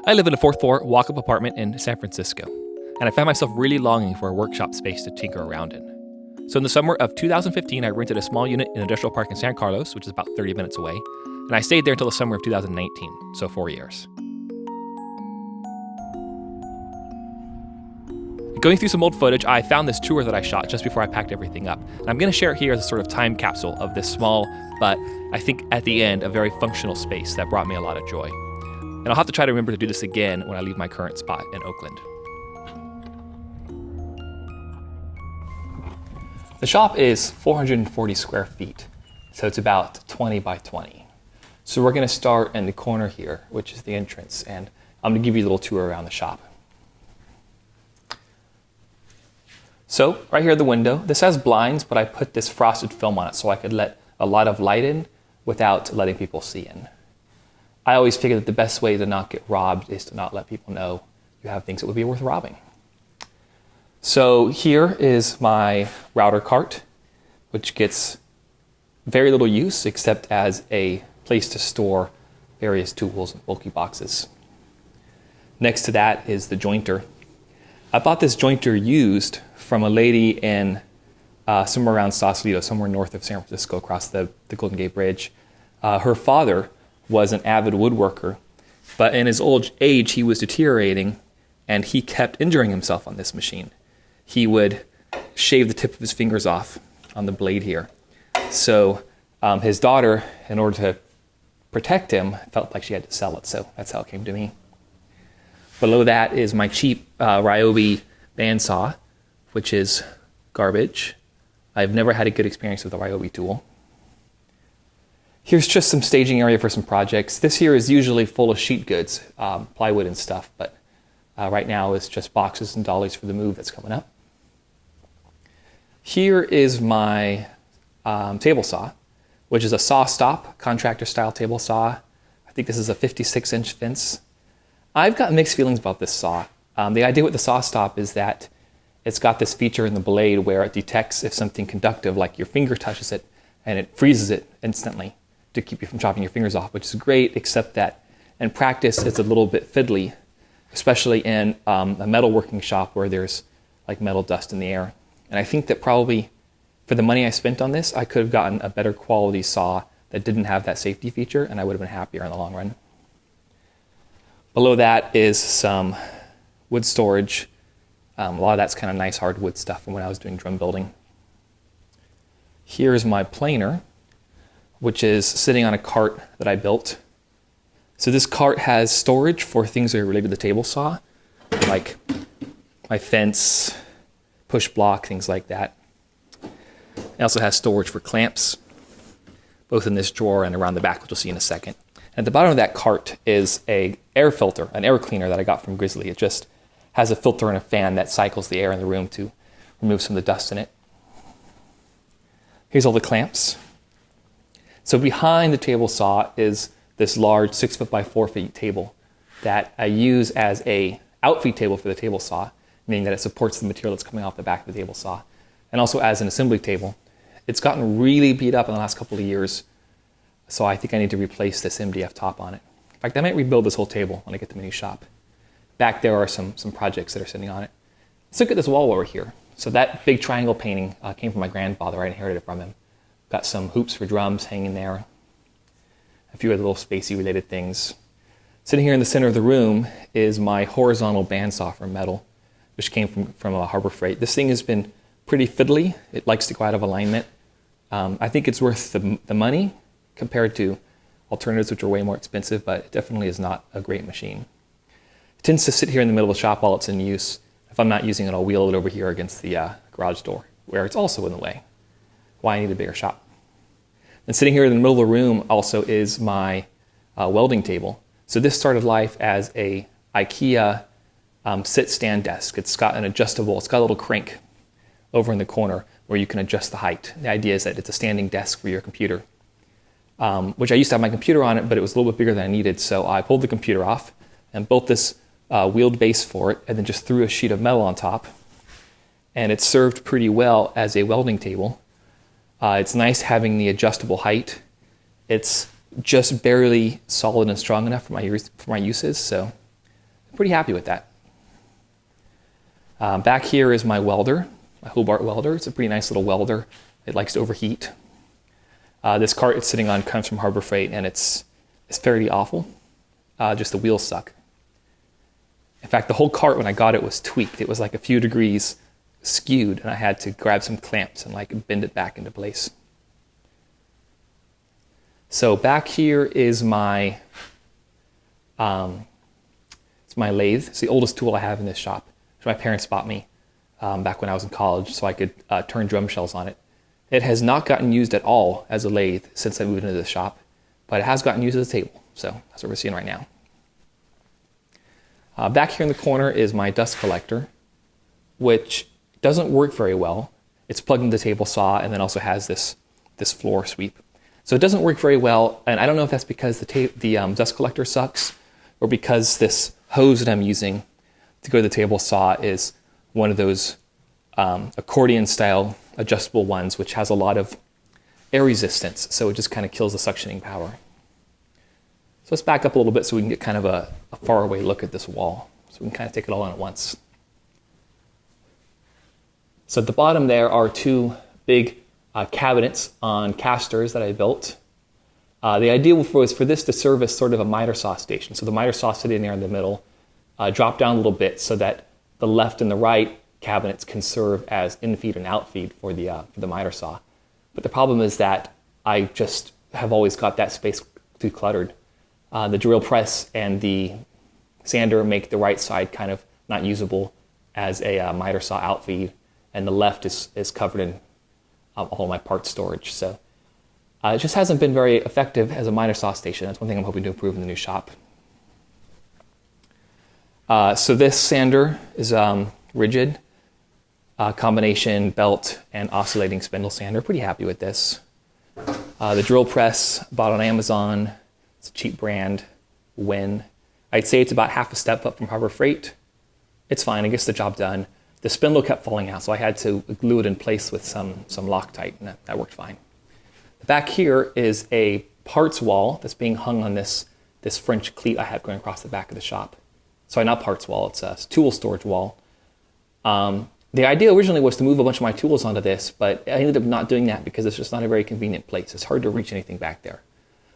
I live in a fourth floor walk-up apartment in San Francisco, and I found myself really longing for a workshop space to tinker around in. So in the summer of 2015, I rented a small unit in Industrial Park in San Carlos, which is about 30 minutes away, and I stayed there until the summer of 2019, so 4 years. Going through some old footage, I found this tour that I shot just before I packed everything up. And I'm going to share it here as a sort of time capsule of this small, but I think at the end, a very functional space that brought me a lot of joy. And I'll have to try to remember to do this again when I leave my current spot in Oakland. The shop is 440 square feet, so it's about 20 by 20. So we're going to start in the corner here, which is the entrance, and I'm going to give you a little tour around the shop. So right here at the window, this has blinds, but I put this frosted film on it so I could let a lot of light in without letting people see in. I always figure that the best way to not get robbed is to not let people know you have things that would be worth robbing. So here is my router cart, which gets very little use except as a place to store various tools and bulky boxes. Next to that is the jointer. I bought this jointer used from a lady in somewhere around Sausalito, somewhere north of San Francisco, across the Golden Gate Bridge. Her father was an avid woodworker, but in his old age, he was deteriorating, and he kept injuring himself on this machine. He would shave the tip of his fingers off on the blade here. So his daughter, in order to protect him, felt like she had to sell it, so that's how it came to me. Below that is my cheap Ryobi bandsaw, which is garbage. I've never had a good experience with the Ryobi tool. Here's just some staging area for some projects. This here is usually full of sheet goods, plywood and stuff, but right now it's just boxes and dollies for the move that's coming up. Here is my table saw, which is a saw stop, contractor style table saw. I think this is a 56-inch fence. I've got mixed feelings about this saw. The idea with the saw stop is that it's got this feature in the blade where it detects if something conductive, like your finger touches it, and it freezes it instantly to keep you from chopping your fingers off, which is great, except that in practice it's a little bit fiddly, especially in a metalworking shop where there's like metal dust in the air. And I think that probably for the money I spent on this, I could have gotten a better quality saw that didn't have that safety feature, and I would have been happier in the long run. Below that is some wood storage. A lot of that's kind of nice hardwood stuff from when I was doing drum building. Here's my planer, which is sitting on a cart that I built. So this cart has storage for things that are related to the table saw, like my fence, push block, things like that. It also has storage for clamps, both in this drawer and around the back, which you'll see in a second. And at the bottom of that cart is an air filter, an air cleaner that I got from Grizzly. It just has a filter and a fan that cycles the air in the room to remove some of the dust in it. Here's all the clamps. So behind the table saw is this large 6 foot by 4 feet table that I use as a outfeed table for the table saw, meaning that it supports the material that's coming off the back of the table saw, and also as an assembly table. It's gotten really beat up in the last couple of years, so I think I need to replace this MDF top on it. In fact, I might rebuild this whole table when I get to my new shop. Back there are some projects that are sitting on it. Let's look at this wall over here. So that big triangle painting came from my grandfather. I inherited it from him. Got some hoops for drums hanging there. A few other little spacey related things. Sitting here in the center of the room is my horizontal bandsaw from metal, which came from Harbor Freight. This thing has been pretty fiddly. It likes to go out of alignment. I think it's worth the money compared to alternatives which are way more expensive, but it definitely is not a great machine. It tends to sit here in the middle of the shop while it's in use. If I'm not using it, I'll wheel it over here against the garage door, where it's also in the way. Why I need a bigger shop. And sitting here in the middle of the room also is my welding table. So this started life as a IKEA sit-stand desk. It's got a little crank over in the corner where you can adjust the height. The idea is that it's a standing desk for your computer, which I used to have my computer on it, but it was a little bit bigger than I needed. So I pulled the computer off and built this wheeled base for it, and then just threw a sheet of metal on top. And it served pretty well as a welding table. It's nice having the adjustable height. It's just barely solid and strong enough for my uses, so pretty happy with that. Back here is my welder, my Hobart welder. It's a pretty nice little welder. It likes to overheat. This cart it's sitting on comes from Harbor Freight, and it's fairly awful. Just the wheels suck. In fact, the whole cart when I got it was tweaked. It was like a few degrees skewed, and I had to grab some clamps and like bend it back into place. So back here is my it's my lathe. It's the oldest tool I have in this shop, which my parents bought me back when I was in college, so I could turn drum shells on it. It has not gotten used at all as a lathe since I moved into the shop, but it has gotten used as a table. So that's what we're seeing right now. Back here in the corner is my dust collector, which doesn't work very well. It's plugged into the table saw and then also has this floor sweep. So it doesn't work very well, and I don't know if that's because the dust collector sucks or because this hose that I'm using to go to the table saw is one of those accordion-style adjustable ones, which has a lot of air resistance, so it just kind of kills the suctioning power. So let's back up a little bit so we can get kind of a faraway look at this wall, so we can kind of take it all in at once. So at the bottom there are two big cabinets on casters that I built. The idea was for this to serve as sort of a miter saw station. So the miter saw sitting there in the middle, drop down a little bit so that the left and the right cabinets can serve as in-feed and out-feed for the miter saw. But the problem is that I just have always got that space too cluttered. The drill press and the sander make the right side kind of not usable as a miter saw outfeed, and the left is covered in all my parts storage. So it just hasn't been very effective as a miter saw station. That's one thing I'm hoping to improve in the new shop. So this sander is rigid, combination belt and oscillating spindle sander. Pretty happy with this. The drill press, bought on Amazon. It's a cheap brand, Win. I'd say it's about half a step up from Harbor Freight. It's fine, it gets the job done. The spindle kept falling out, so I had to glue it in place with some Loctite, and that worked fine. Back here is a parts wall that's being hung on this French cleat I have going across the back of the shop. Sorry, not parts wall, it's a tool storage wall. The idea originally was to move a bunch of my tools onto this, but I ended up not doing that because it's just not a very convenient place. It's hard to reach anything back there.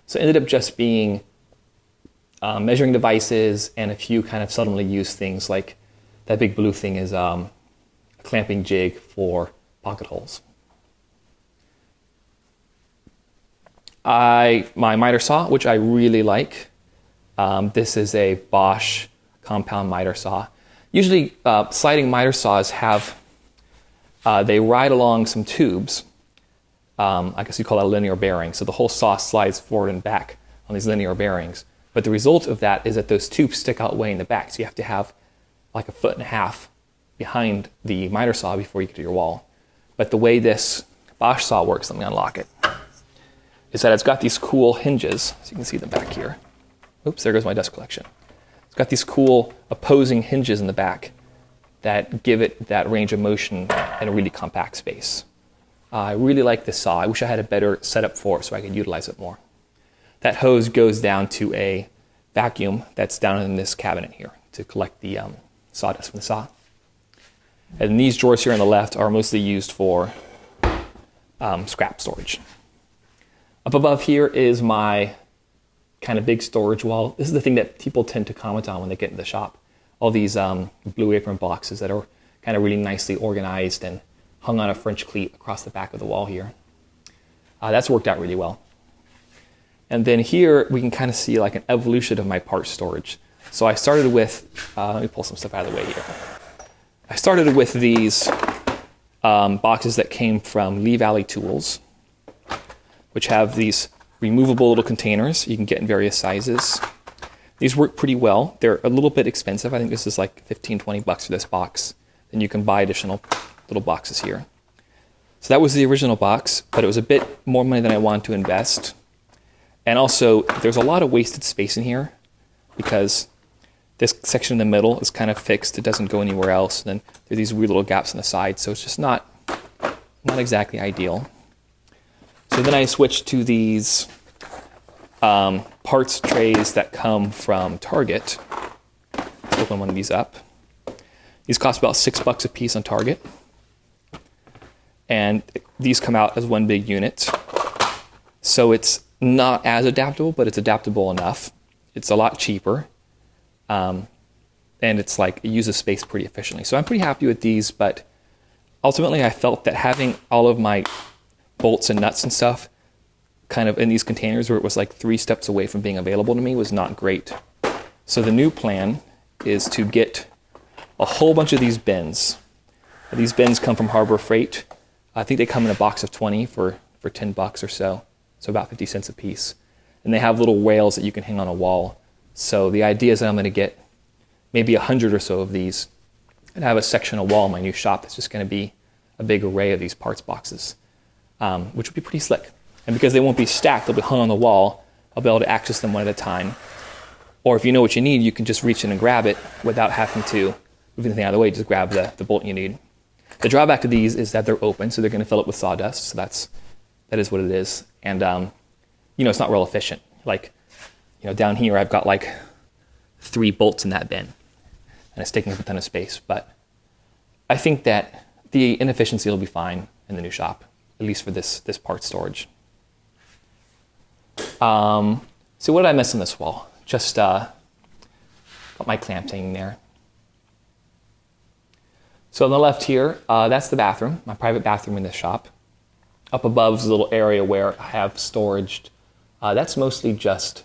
So it ended up just being measuring devices and a few kind of seldomly used things, like that big blue thing is a clamping jig for pocket holes. My miter saw, which I really like. This is a Bosch compound miter saw. Usually sliding miter saws they ride along some tubes. I guess you call that a linear bearing. So the whole saw slides forward and back on these linear bearings. But the result of that is that those tubes stick out way in the back. So you have to have like 1.5 feet behind the miter saw before you get to your wall. But the way this Bosch saw works, let me unlock it, is that it's got these cool hinges. So you can see them back here. Oops, there goes my dust collection. It's got these cool opposing hinges in the back that give it that range of motion in a really compact space. I really like this saw. I wish I had a better setup for it so I could utilize it more. That hose goes down to a vacuum that's down in this cabinet here to collect the sawdust from the saw. And these drawers here on the left are mostly used for scrap storage. Up above here is my kind of big storage wall. This is the thing that people tend to comment on when they get in the shop. All these Blue Apron boxes that are kind of really nicely organized and hung on a French cleat across the back of the wall here. That's worked out really well. And then here we can kind of see like an evolution of my parts storage. So I started with, let me pull some stuff out of the way here. I started with these boxes that came from Lee Valley Tools, which have these removable little containers you can get in various sizes. These work pretty well. They're a little bit expensive. I think this is like 15-20 bucks for this box. Then you can buy additional little boxes here. So that was the original box, but it was a bit more money than I wanted to invest. And also, there's a lot of wasted space in here because this section in the middle is kind of fixed. It doesn't go anywhere else. And then there are these weird little gaps on the side, so it's just not exactly ideal. So then I switched to these parts trays that come from Target. So open one of these up. These cost about $6 a piece on Target. And these come out as one big unit. So it's not as adaptable, but it's adaptable enough. It's a lot cheaper. And it's like, it uses space pretty efficiently. So I'm pretty happy with these, but ultimately I felt that having all of my bolts and nuts and stuff kind of in these containers where it was like 3 steps away from being available to me was not great. So the new plan is to get a whole bunch of these bins. These bins come from Harbor Freight. I think they come in a box of 20 for $10 or so. So about 50 cents a piece. And they have little rails that you can hang on a wall. So the idea is that I'm going to get maybe 100 or so of these and have a section of wall in my new shop that's just going to be a big array of these parts boxes, which will be pretty slick. And because they won't be stacked, they'll be hung on the wall, I'll be able to access them one at a time. Or if you know what you need, you can just reach in and grab it without having to move anything out of the way, just grab the bolt you need. The drawback to these is that they're open, so they're going to fill up with sawdust, so that is what it is. And, it's not real efficient. Like, down here I've got like 3 bolts in that bin, and it's taking up a ton of space. But I think that the inefficiency will be fine in the new shop, at least for this part storage. So what did I miss on this wall? Just got my clamps hanging there. So on the left here, that's the bathroom, my private bathroom in this shop. Up above is a little area where I have storage. That's mostly just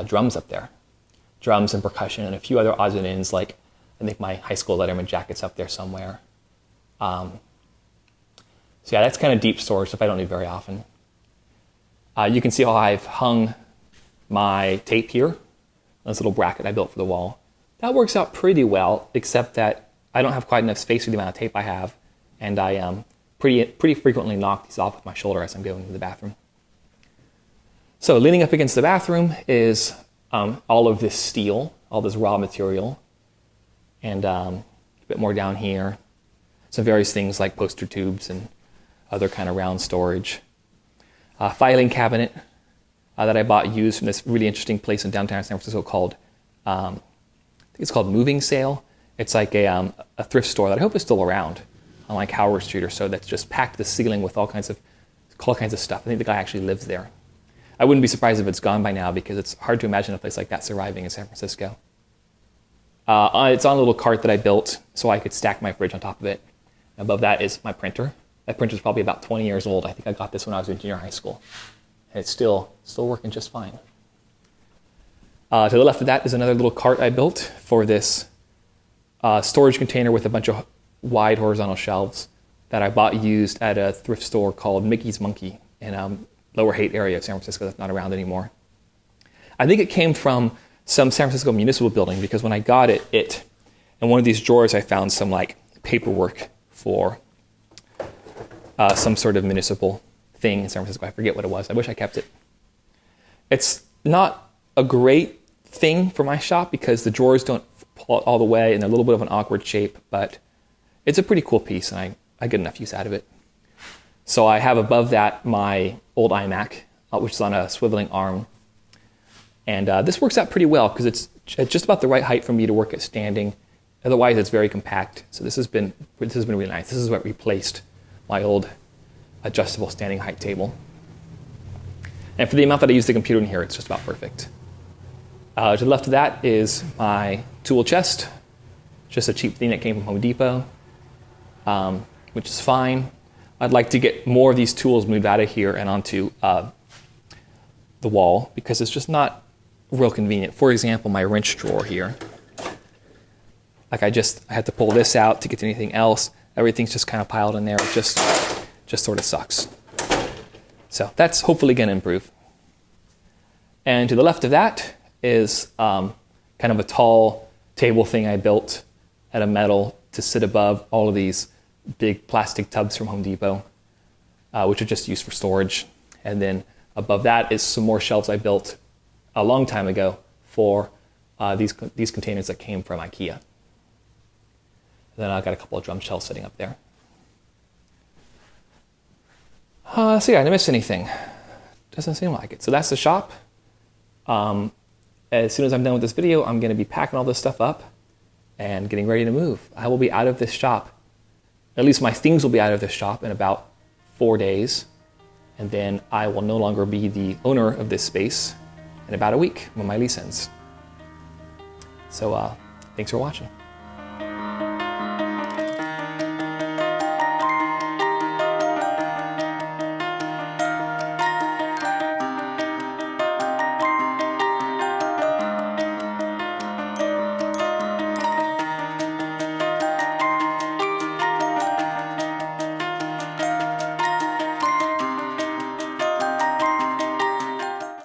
drums up there. Drums and percussion and a few other odds and ends, like I think my high school Letterman jacket's up there somewhere. So yeah, that's kind of deep storage, stuff I don't need very often. You can see how I've hung my tape here, this little bracket I built for the wall. That works out pretty well, except that I don't have quite enough space for the amount of tape I have, and I pretty frequently knock these off with my shoulder as I'm going into the bathroom. So leaning up against the bathroom is all of this steel, all this raw material, and a bit more down here. Some various things like poster tubes and other kind of round storage. Filing cabinet that I bought used from this really interesting place in downtown San Francisco called, I think it's called Moving Sale. It's like a thrift store that I hope is still around on like Howard Street or so, that's just packed the ceiling with all kinds of stuff. I think the guy actually lives there. I wouldn't be surprised if it's gone by now because it's hard to imagine a place like that surviving in San Francisco. It's on a little cart that I built so I could stack my fridge on top of it. Above that is my printer. That printer is probably about 20 years old. I think I got this when I was in junior high school. And it's still working just fine. To the left of that is another little cart I built for this storage container with a bunch of wide horizontal shelves that I bought used at a thrift store called Mickey's Monkey in Lower Haight area of San Francisco that's not around anymore. I think it came from some San Francisco municipal building because when I got it in one of these drawers I found some like paperwork for some sort of municipal thing in San Francisco. I forget what it was. I wish I kept it. It's not a great thing for my shop because the drawers don't pull out all the way and they're a little bit of an awkward shape, but it's a pretty cool piece and I get enough use out of it. So I have above that my old iMac, which is on a swiveling arm. And this works out pretty well because it's just about the right height for me to work at standing. Otherwise, it's very compact. So this has been really nice. This is what replaced my old adjustable standing height table. And for the amount that I use the computer in here, it's just about perfect. To the left of that is my tool chest. Just a cheap thing that came from Home Depot, which is fine. I'd like to get more of these tools moved out of here and onto the wall because it's just not real convenient. For example, my wrench drawer here. Like I had to pull this out to get to anything else. Everything's just kind of piled in there. It just sort of sucks. So that's hopefully going to improve. And to the left of that is kind of a tall table thing I built out of metal to sit above all of these big plastic tubs from Home Depot, which are just used for storage. And then above that is some more shelves I built a long time ago for these containers that came from IKEA. And then I've got a couple of drum shelves sitting up there. So yeah, did I miss anything? Doesn't seem like it. So that's the shop. As soon as I'm done with this video, I'm going to be packing all this stuff up and getting ready to move. I will be out of this shop. At least my things will be out of this shop in about 4 days. And then I will no longer be the owner of this space in about a week when my lease ends. So thanks for watching.